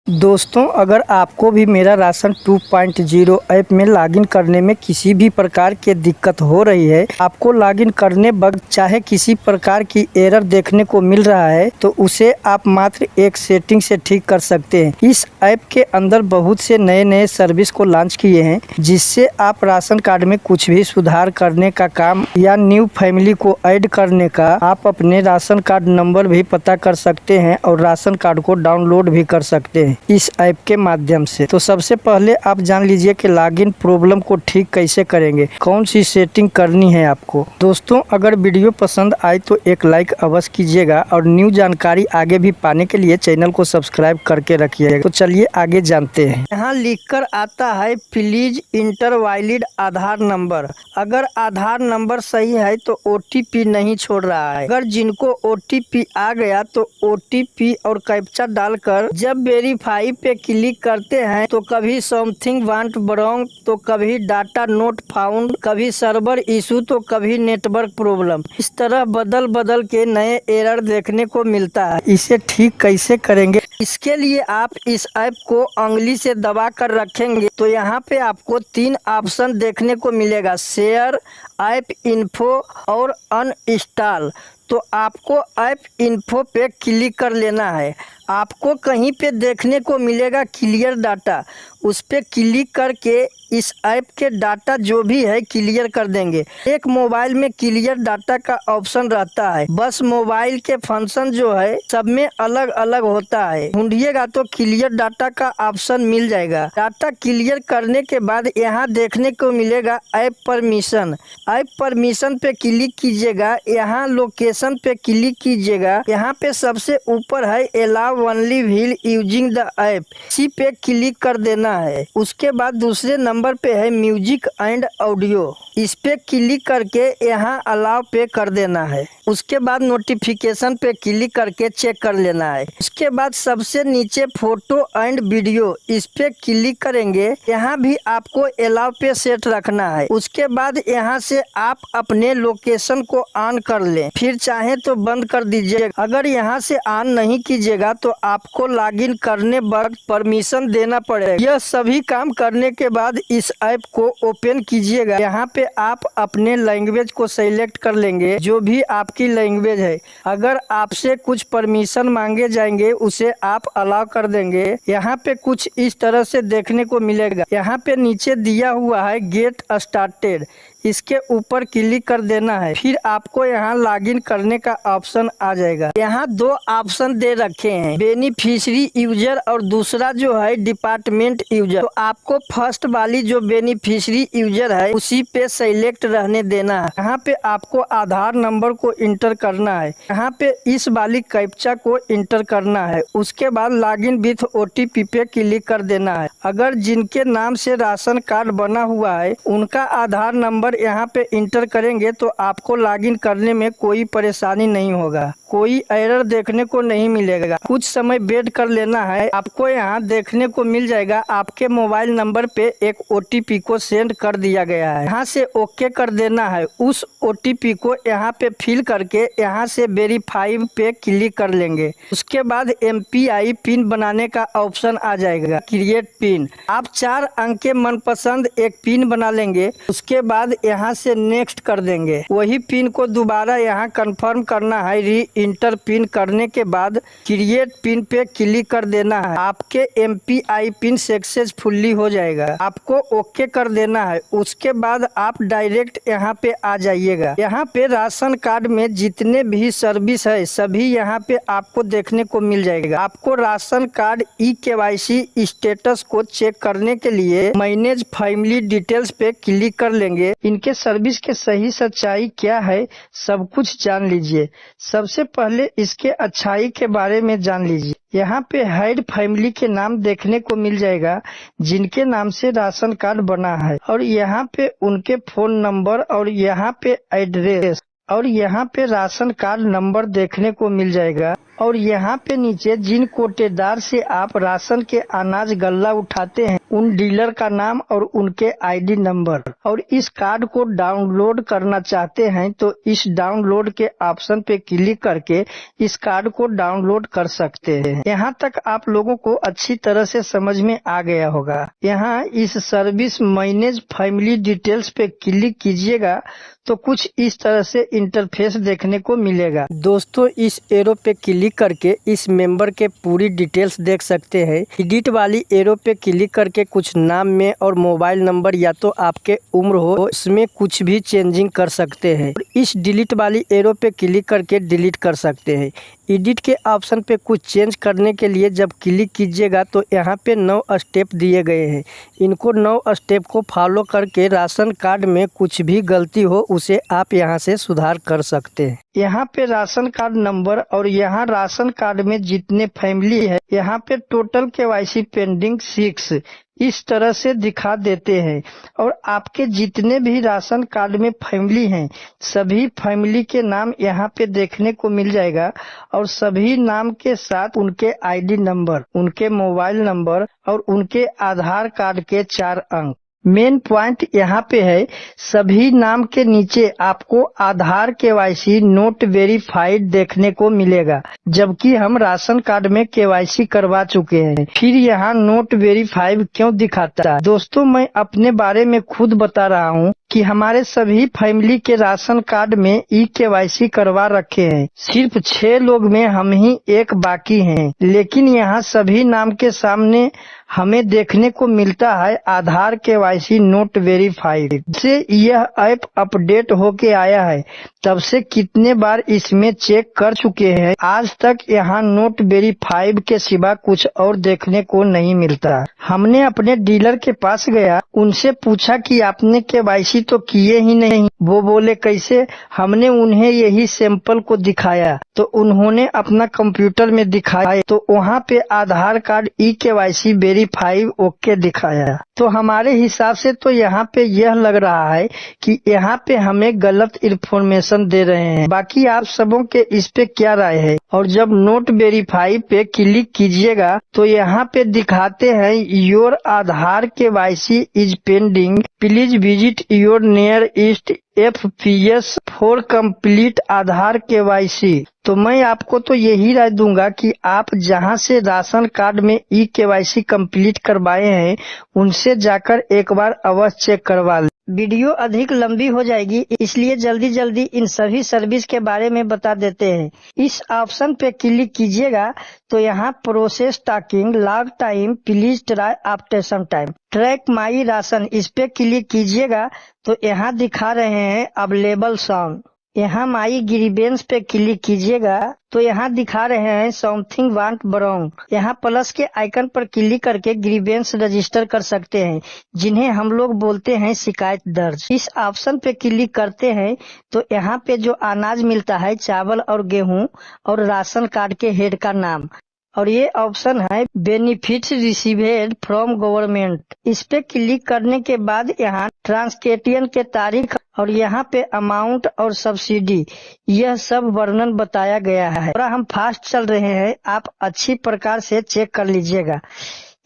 दोस्तों, अगर आपको भी मेरा राशन 2.0 ऐप में लॉगिन करने में किसी भी प्रकार की दिक्कत हो रही है, आपको लॉगिन करने वक्त चाहे किसी प्रकार की एरर देखने को मिल रहा है, तो उसे आप मात्र एक सेटिंग से ठीक कर सकते हैं। इस ऐप के अंदर बहुत से नए सर्विस को लॉन्च किए हैं, जिससे आप राशन कार्ड में कुछ भी सुधार करने का काम या न्यू फैमिली को ऐड करने का आप अपने राशन कार्ड नंबर भी पता कर सकते हैं और राशन कार्ड को डाउनलोड भी कर सकते हैं इस ऐप के माध्यम से। तो सबसे पहले आप जान लीजिए कि लॉगिन प्रॉब्लम को ठीक कैसे करेंगे, कौन सी सेटिंग करनी है आपको। दोस्तों, अगर वीडियो पसंद आए तो एक लाइक अवश्य कीजिएगा और न्यू जानकारी आगे भी पाने के लिए चैनल को सब्सक्राइब करके रखिएगा। तो चलिए आगे जानते हैं। यहाँ लिखकर आता है please inter valid Aadhaar number. अगर आधार नंबर सही है तो OTP नहीं छोड़ रहा है। अगर जिनको OTP आ गया तो OTP और कैप्चा डालकर जब वेरीफाई पे क्लिक करते हैं तो कभी समथिंग वांट ब्रोंग, तो कभी डाटा नोट फाउंड, कभी सर्वर इशू, तो कभी नेटवर्क प्रॉब्लम। इस तरह बदल बदल के नए एरर देखने को मिलता है। इसे ठीक कैसे करेंगे, इसके लिए आप इस ऐप को उंगली से दबा कर रखेंगे तो यहाँ पे आपको 3 ऑप्शन देखने को मिलेगा, शेयर, ऐप इन्फो और अनइंस्टॉल। तो आपको ऐप इन्फो पे क्लिक कर लेना है। आपको कहीं पे देखने को मिलेगा क्लियर डाटा, उस पे क्लिक करके इस ऐप के डाटा जो भी है क्लियर कर देंगे। एक मोबाइल में क्लियर डाटा का ऑप्शन रहता है, बस मोबाइल के फंक्शन जो है सब में अलग अलग होता है। ढूंढिएगा तो क्लियर डाटा का ऑप्शन मिल जाएगा। डाटा क्लियर करने के बाद यहाँ देखने को मिलेगा ऐप परमिशन। ऐप परमिशन पे क्लिक कीजिएगा, यहाँ लोकेशन पे क्लिक कीजिएगा। यहाँ पे सबसे ऊपर है allow only wheel using the app, इसी पे क्लिक कर देना है। उसके बाद दूसरे नंबर पे है म्यूजिक एंड ऑडियो, इस पे क्लिक करके यहाँ अलाउ पे कर देना है। उसके बाद नोटिफिकेशन पे क्लिक करके चेक कर लेना है। उसके बाद सबसे नीचे फोटो एंड वीडियो, इस पे क्लिक करेंगे। यहाँ भी आपको अलाउ पे सेट रखना है। उसके बाद यहाँ से आप अपने लोकेशन को ऑन कर लें, फिर चाहे तो बंद कर दीजिए। अगर यहाँ से ऑन नहीं कीजिएगा तो आपको लॉगिन करने वक्त परमिशन देना पड़ेगा। यह सभी काम करने के बाद इस ऐप को ओपन कीजिएगा। यहाँ पे आप अपने लैंग्वेज को सिलेक्ट कर लेंगे, जो भी आपकी लैंग्वेज है। अगर आपसे कुछ परमिशन मांगे जाएंगे उसे आप अलाउ कर देंगे। यहाँ पे कुछ इस तरह से देखने को मिलेगा। यहाँ पे नीचे दिया हुआ है गेट स्टार्टेड, इसके ऊपर क्लिक कर देना है। फिर आपको यहाँ लॉगिन करने का ऑप्शन आ जाएगा। यहाँ 2 ऑप्शन दे रखे हैं, बेनिफिशियरी यूजर और दूसरा जो है डिपार्टमेंट यूजर। तो आपको फर्स्ट वाली जो बेनिफिशियरी यूजर है उसी पे सेलेक्ट रहने देना है। यहाँ पे आपको आधार नंबर को इंटर करना है। यहाँ पे इस वाली कैप्चा को इंटर करना है। उसके बाद लॉगिन विथ OTP पे क्लिक कर देना है। अगर जिनके नाम से राशन कार्ड बना हुआ है उनका आधार नंबर यहाँ पे इंटर करेंगे तो आपको लॉगिन करने में कोई परेशानी नहीं होगा, कोई एरर देखने को नहीं मिलेगा। कुछ समय वेट कर लेना है। आपको यहाँ देखने को मिल जाएगा आपके मोबाइल नंबर पे एक OTP को सेंड कर दिया गया है। यहाँ से ओके कर देना है। उस OTP को यहाँ पे फिल करके यहाँ से वेरीफाई पे क्लिक कर लेंगे। उसके बाद MPI पिन बनाने का ऑप्शन आ जाएगा, क्रिएट पिन। आप 4 अंक के मनपसंद एक पिन बना लेंगे। उसके बाद यहाँ से नेक्स्ट कर देंगे। वही पिन को दोबारा यहाँ कंफर्म करना है। री इंटर पिन करने के बाद क्रिएट पिन पे क्लिक कर देना है। आपके MPI पिन सक्सेसफुली हो जाएगा। आपको ओके कर देना है। उसके बाद आप डायरेक्ट यहाँ पे आ जाइएगा। यहाँ पे राशन कार्ड में जितने भी सर्विस है सभी यहाँ पे आपको देखने को मिल जाएगा। आपको राशन कार्ड eKYC स्टेटस को चेक करने के लिए मैनेज फैमिली डिटेल्स पे क्लिक कर लेंगे। इनके सर्विस के सही सच्चाई क्या है सब कुछ जान लीजिए। सबसे पहले इसके अच्छाई के बारे में जान लीजिए। यहाँ पे हेड फैमिली के नाम देखने को मिल जाएगा जिनके नाम से राशन कार्ड बना है, और यहाँ पे उनके फोन नंबर और यहाँ पे एड्रेस और यहाँ पे राशन कार्ड नंबर देखने को मिल जाएगा। और यहाँ पे नीचे जिन कोटेदार से आप राशन के अनाज गल्ला उठाते हैं उन डीलर का नाम और उनके आईडी नंबर। और इस कार्ड को डाउनलोड करना चाहते हैं तो इस डाउनलोड के ऑप्शन पे क्लिक करके इस कार्ड को डाउनलोड कर सकते हैं। यहाँ तक आप लोगों को अच्छी तरह से समझ में आ गया होगा। यहाँ इस सर्विस मैनेज फैमिली डिटेल्स पे क्लिक कीजिएगा तो कुछ इस तरह से इंटरफेस देखने को मिलेगा। दोस्तों, इस एरो पे क्लिक करके इस मेंबर के पूरी डिटेल्स देख सकते हैं। एडिट वाली एरो पे क्लिक करके कुछ नाम में और मोबाइल नंबर या तो आपके उम्र हो इसमें कुछ भी चेंजिंग कर सकते हैं। इस डिलीट वाली एरो पे क्लिक करके डिलीट कर सकते हैं। एडिट के ऑप्शन पे कुछ चेंज करने के लिए जब क्लिक कीजिएगा तो यहाँ पे 9 स्टेप दिए गए हैं। इनको 9 स्टेप को फॉलो करके राशन कार्ड में कुछ भी गलती हो उसे आप यहाँ से सुधार कर सकते हैं। यहाँ पे राशन कार्ड नंबर और यहाँ राशन कार्ड में जितने फैमिली है यहाँ पे टोटल केवाईसी पेंडिंग 6 इस तरह से दिखा देते हैं। और आपके जितने भी राशन कार्ड में फैमिली हैं सभी फैमिली के नाम यहाँ पे देखने को मिल जाएगा और सभी नाम के साथ उनके आईडी नंबर, उनके मोबाइल नंबर और उनके आधार कार्ड के 4 अंक। मेन पॉइंट यहाँ पे है, सभी नाम के नीचे आपको आधार केवाईसी नोट वेरीफाइड देखने को मिलेगा, जबकि हम राशन कार्ड में केवाईसी करवा चुके हैं। फिर यहाँ नोट वेरीफाइड क्यों दिखाता है? दोस्तों, मैं अपने बारे में खुद बता रहा हूँ कि हमारे सभी फैमिली के राशन कार्ड में ई केवाईसी करवा रखे हैं। सिर्फ 6 लोग में हम ही एक बाकी हैं, लेकिन यहाँ सभी नाम के सामने हमें देखने को मिलता है आधार केवाईसी नोट वेरीफाइड। से यह ऐप अपडेट होके आया है तब से कितने बार इसमें चेक कर चुके हैं, आज तक यहाँ नोट वेरीफाइड के सिवा कुछ और देखने को नहीं मिलता। हमने अपने डीलर के पास गया, उनसे पूछा कि आपने केवाईसी तो किए ही नहीं। वो बोले कैसे? हमने उन्हें यही सैंपल को दिखाया तो उन्होंने अपना कंप्यूटर में दिखाया तो वहाँ पे Aadhaar card e KYC verified okay दिखाया। तो हमारे हिसाब से तो यहाँ पे यह लग रहा है कि यहाँ पे हमें गलत इन्फॉर्मेशन दे रहे हैं। बाकी आप सबों के इस पे क्या राय है? और जब नोट वेरीफाई पे क्लिक कीजिएगा तो यहाँ पे दिखाते हैं your Aadhaar KYC is pending, please visit your near east FPS for complete Aadhaar KYC. तो मैं आपको तो यही राय दूंगा कि आप जहां से राशन कार्ड में ई केवाईसी कंप्लीट करवाए हैं उनसे जाकर एक बार अवश्य चेक करवा लें। वीडियो अधिक लंबी हो जाएगी, इसलिए जल्दी जल्दी इन सभी सर्विस के बारे में बता देते हैं। इस ऑप्शन पे क्लिक कीजिएगा तो यहाँ process talking log time please try after some time track my ration, इस पे क्लिक कीजिएगा तो यहाँ दिखा रहे हैं अवेलेबल सॉन्ग। यहाँ माई ग्रीवेंस पे क्लिक कीजिएगा तो यहाँ दिखा रहे हैं समथिंग वांट ब्रोंग। यहाँ प्लस के आइकन पर क्लिक करके ग्रीवेंस रजिस्टर कर सकते हैं, जिन्हें हम लोग बोलते हैं शिकायत दर्ज। इस ऑप्शन पे क्लिक करते हैं तो यहाँ पे जो अनाज मिलता है चावल और गेहूं और राशन कार्ड के हेड का नाम, और ये ऑप्शन है बेनिफिट्स रिसीवेड फ्रॉम गवर्नमेंट। इस पे क्लिक करने के बाद यहाँ ट्रांसकेटियन के तारीख और यहाँ पे अमाउंट और सब्सिडी यह सब वर्णन बताया गया है। थोड़ा हम फास्ट चल रहे हैं, आप अच्छी प्रकार से चेक कर लीजिएगा।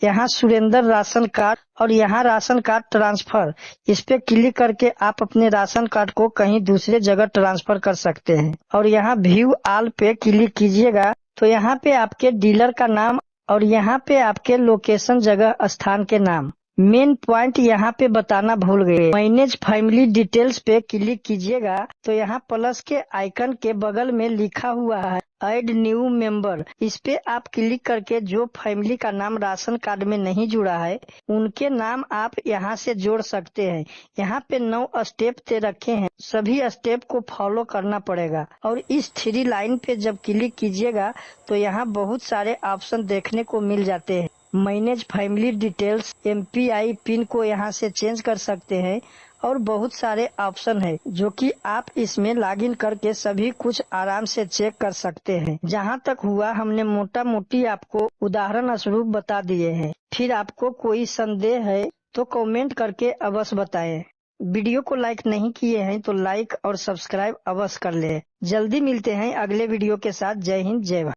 यहाँ सुरेंद्र राशन कार्ड और यहाँ राशन कार्ड ट्रांसफर, इस पे क्लिक करके आप अपने राशन कार्ड को कहीं दूसरे जगह ट्रांसफर कर सकते हैं। और यहाँ व्यू ऑल पे क्लिक कीजिएगा तो यहाँ पे आपके डीलर का नाम और यहाँ पे आपके लोकेशन जगह स्थान के नाम। मेन पॉइंट यहाँ पे बताना भूल गए, मैनेज फैमिली डिटेल्स पे क्लिक कीजिएगा तो यहाँ प्लस के आइकन के बगल में लिखा हुआ है ऐड न्यू मेंबर। इस पे आप क्लिक करके जो फैमिली का नाम राशन कार्ड में नहीं जुड़ा है उनके नाम आप यहाँ से जोड़ सकते हैं। यहाँ पे 9 स्टेप दे रखे हैं, सभी स्टेप को फॉलो करना पड़ेगा। और इस 3 लाइन पे जब क्लिक कीजिएगा तो यहाँ बहुत सारे ऑप्शन देखने को मिल जाते हैं। Manage family details, MPI pin को यहाँ से चेंज कर सकते हैं और बहुत सारे ऑप्शन है जो कि आप इसमें लॉगिन करके सभी कुछ आराम से चेक कर सकते हैं। जहाँ तक हुआ हमने मोटा मोटी आपको उदाहरण स्वरूप बता दिए हैं। फिर आपको कोई संदेह है तो कमेंट करके अवश्य बताएं। वीडियो को लाइक नहीं किए हैं तो लाइक और सब्सक्राइब अवश्य कर ले। जल्दी मिलते हैं अगले वीडियो के साथ। जय हिंद, जय भारत।